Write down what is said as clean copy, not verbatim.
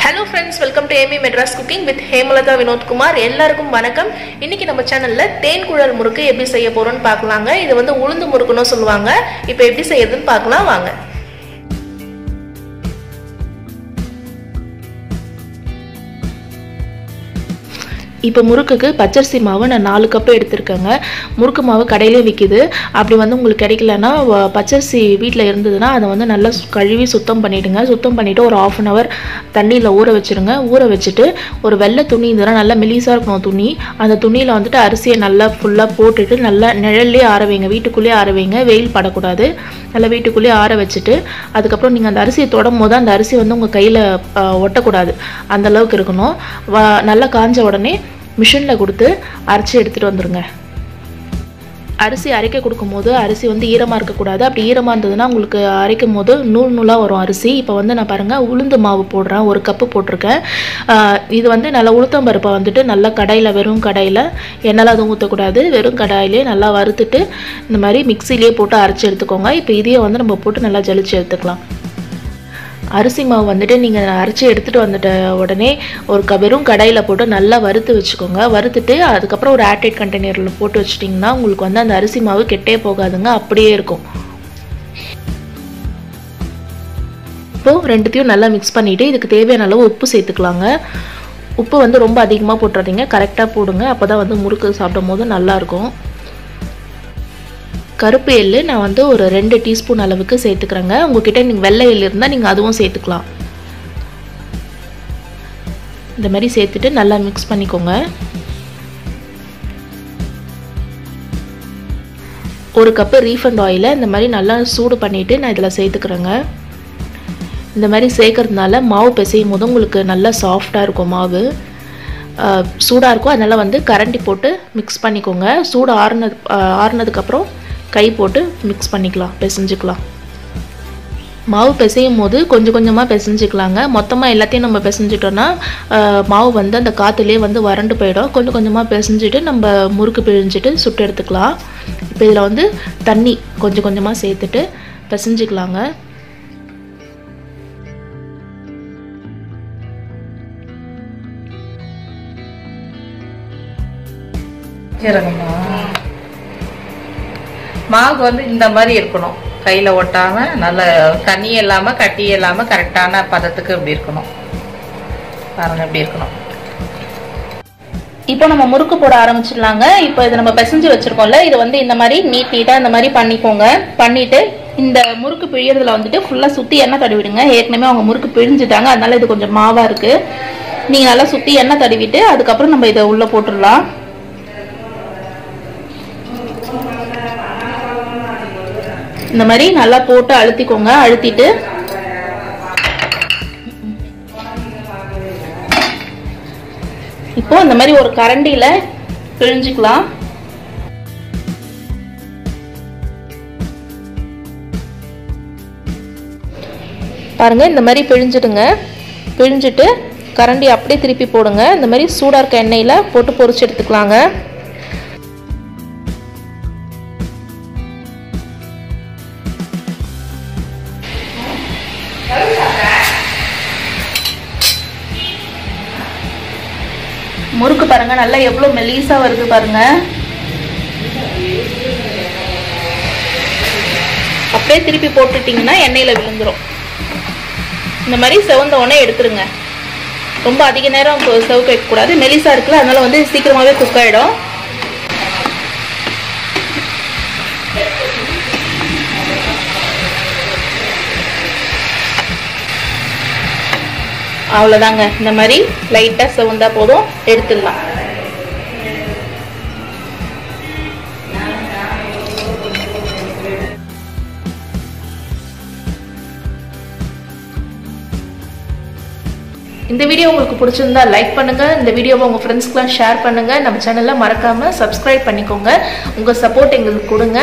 Hello friends, welcome to Amy Madras Cooking with Hemalata Vinod Kumar. எல்லாருக்கும் வணக்கம். இன்னைக்கு நம்ம சேனல்ல தேன்குழல் முறுக்கு எப்படி செய்ய போறோம்னு பார்க்கலாங்க. இது வந்து உளுந்து முறுக்குன்னு சொல்லுவாங்க. இப்போ எப்படி செய்யறதுன்னு பார்க்கலாம் வாங்க. இப்போ முறுக்குக்கு பச்சரிசி மாவு நான் 4 கப் எடுத்துர்க்கேங்க. முறுக்கு மாவு கடையிலே விக்குது. அப்படி வந்து உங்களுக்கு கிடைக்கலனா பச்சரிசி வீட்ல இருந்ததுனா அத வந்து நல்லா கழுவி சுத்தம் பண்ணிடுங்க. சுத்தம் பண்ணிட்டு ஒரு 1/2 an hour தண்ணில ஊற வச்சிருங்க. ஊற வச்சிட்டு ஒரு வெள்ளை துணி இதெல்லாம் நல்லா மெலிசா இருக்கும் துணி. அந்த துணியில வந்துட்டு அரிசியை நல்லா ஃபுல்லா போட்டுட்டு நல்லா நிழல்லே ஆற வைங்க. வீட்டுக்குள்ளே ஆற வைங்க. வெயில் படக்கூடாது. நல்லா வீட்டுக்குள்ளே ஆற வச்சிட்டு அதுக்கு அப்புறம் நீங்க அந்த அரிசியை தொடும்போது அந்த அரிசி வந்து உங்க கையில ஒட்டக்கூடாது. அந்த அளவுக்கு இருக்கணும். நல்லா காஞ்ச உடனே மிஷின்ல கொடுத்து அரைச்சு எடுத்துட்டு வந்துருங்க. அரிசி அரைக்க கொடுக்கும்போது அரிசி வந்து ஈரமா இருக்க கூடாது. அப்படி ஈரமா இருந்ததுனா உங்களுக்கு அரைக்கும்போது நூல் நூலா வரும் அரிசி. இப்போ வந்து நான் பாருங்க உளுந்து மாவு போடுறேன். 1 கப் போட்டுருக்கேன். இது வந்து நல்லா உளுத்தம் பருப்பை வந்துட்டு நல்லா கடாயில வெறும் கடாயில எண்ணெய்லாம் எதுவும் ஊற்றக்கூடாது. வெறும் கடாயிலே நல்லா வறுத்துட்டு இந்த மாதிரி மிக்சிலேயே போட்டு அரைச்சி எடுத்துக்கோங்க. இப்போ இதையே வந்து நம்ம போட்டு நல்லா ஜலிச்சு எடுத்துக்கலாம். அரிசி மாவு வந்துட்டு நீங்க அரைச்சி எடுத்துட்டு வந்துட்ட உடனே ஒரு வெறும் கடாயில போட்டு நல்லா வறுத்து வச்சுக்கோங்க. வறுத்துட்டு அதுக்கு அப்புறம் ஒரு ஏர்டைட் கண்டெய்னர்ல போட்டு வச்சிட்டீங்கன்னா உங்களுக்கு வந்து அந்த அரிசி மாவு கெட்டே போகாதுங்க. அப்படியே இருக்கும். இப்போ ரெண்டுத்தையும் நல்லா மிக்ஸ் பண்ணிட்டு இதுக்கு தேவையான அளவு உப்பு சேர்த்துக்கலாங்க. உப்பு வந்து ரொம்ப அதிகமா போட்டுறாதீங்க. கரெக்ட்டா போடுங்க. அப்பதான் வந்து முறுக்கு சாப்பிடும்போது நல்லா இருக்கும். கருப்பு எள்ளு நான் வந்து ஒரு 2 டீஸ்பூன் அளவுக்கு சேர்த்துக்கிறேங்க. உங்ககிட்ட நீங்க வெள்ளை எள்ளு இருந்தா நீங்க அதுவும் சேர்த்துக்கலாம். இந்த மாதிரி சேர்த்துட்டு நல்லா மிக்ஸ் பண்ணிக்கோங்க. 1 கப் ரீஃபைண்ட் ஆயிலை இந்த மாதிரி நல்லா சூடு பண்ணிட்டு நான் இதில் சேர்த்துக்கிறேங்க. இந்த மாதிரி சேர்க்கறதுனால மாவு பிசையும் போது உங்களுக்கு நல்லா சாஃப்டாக இருக்கும். மாவு சூடாக இருக்கும். அதனால் வந்து கரண்டி போட்டு மிக்ஸ் பண்ணிக்கோங்க. சூடு ஆறுனதுக்கப்புறம் கை போட்டு மிக்ஸ் பண்ணிக்கலாம், பிசைஞ்சுக்கலாம். மாவு பிசையும் போது கொஞ்சம் கொஞ்சமாக பிசைஞ்சுக்கலாங்க. மொத்தமாக எல்லாத்தையும் நம்ம பிசைஞ்சிட்டோன்னா மாவு வந்து அந்த காற்றுலேயே வந்து வறண்டு போயிடும். கொஞ்சம் கொஞ்சமாக பிசைஞ்சிட்டு நம்ம முறுக்கு பிழிஞ்சிட்டு சுட்டு எடுத்துக்கலாம். இப்போ இதில் வந்து தண்ணி கொஞ்சம் கொஞ்சமாக சேர்த்துட்டு பிசைஞ்சிக்கலாங்க. மாவு வந்து இந்த மாதிரி இருக்கணும். கையில ஒட்டாம நல்ல தண்ணி இல்லாம கட்டி இல்லாம கரெக்டான பதத்துக்கு இப்படி இருக்கணும். பாருங்க இப்படி இருக்கணும். இப்போ நம்ம முறுக்கு போட ஆரம்பிச்சிடலாங்க. இப்போ இதை நம்ம பிசைஞ்சு வச்சிருக்கோம்ல, இது வந்து இந்த மாதிரி நீட்டா இந்த மாதிரி பண்ணிக்கோங்க. பண்ணிட்டு இந்த முறுக்கு பிழியறதுல வந்துட்டு ஃபுல்லா சுத்தி எண்ணெய் தடவிடுங்க. ஏற்கனவே அவங்க முறுக்கு பிழிஞ்சுட்டாங்க, அதனால இது கொஞ்சம் மாவா இருக்கு. நீங்க நல்லா சுத்தி எண்ணெய் தடவிட்டு அதுக்கப்புறம் நம்ம இதை உள்ள போட்டுடலாம். இந்த மாதிரி நல்லா போட்டு அழுத்திக்கோங்க. அழுத்திட்டு இப்போ இந்த மாதிரி ஒரு கரண்டியில பிழிஞ்சுக்கலாம். பாருங்க இந்த மாதிரி பிழிஞ்சிடுங்க. பிழிஞ்சிட்டு கரண்டி அப்படியே திருப்பி போடுங்க. இந்த மாதிரி சூடா இருக்க எண்ணெயில போட்டு பொரிச்சு எடுத்துக்கலாங்க. முறுக்கு பாருங்க நல்லா எவ்வளவு மெலிசா வருது பாருங்க. அப்படியே திருப்பி போட்டுட்டீங்கன்னா எண்ணெயில விழுந்துரும். இந்த மாதிரி செவந்த உடனே எடுத்துருங்க. ரொம்ப அதிக நேரம் செவக்க வைக்க கூடாது. மெலிசா இருக்குல்ல, அதனால வந்து சீக்கிரமாவே குக் ஆயிடும். அவ்வளவுதாங்க. இந்த மாதிரி லைட்டா செவந்தா போதும், எடுத்துடலாம். இந்த வீடியோ உங்களுக்கு பிடிச்சிருந்தா லைக் பண்ணுங்க. இந்த வீடியோவை உங்க ஃப்ரெண்ட்ஸ்க்குலாம் ஷேர் பண்ணுங்க. நம்ம சேனலை மறக்காம சப்ஸ்கிரைப் பண்ணிக்கோங்க. உங்க சப்போர்ட் எங்களுக்கு கொடுங்க.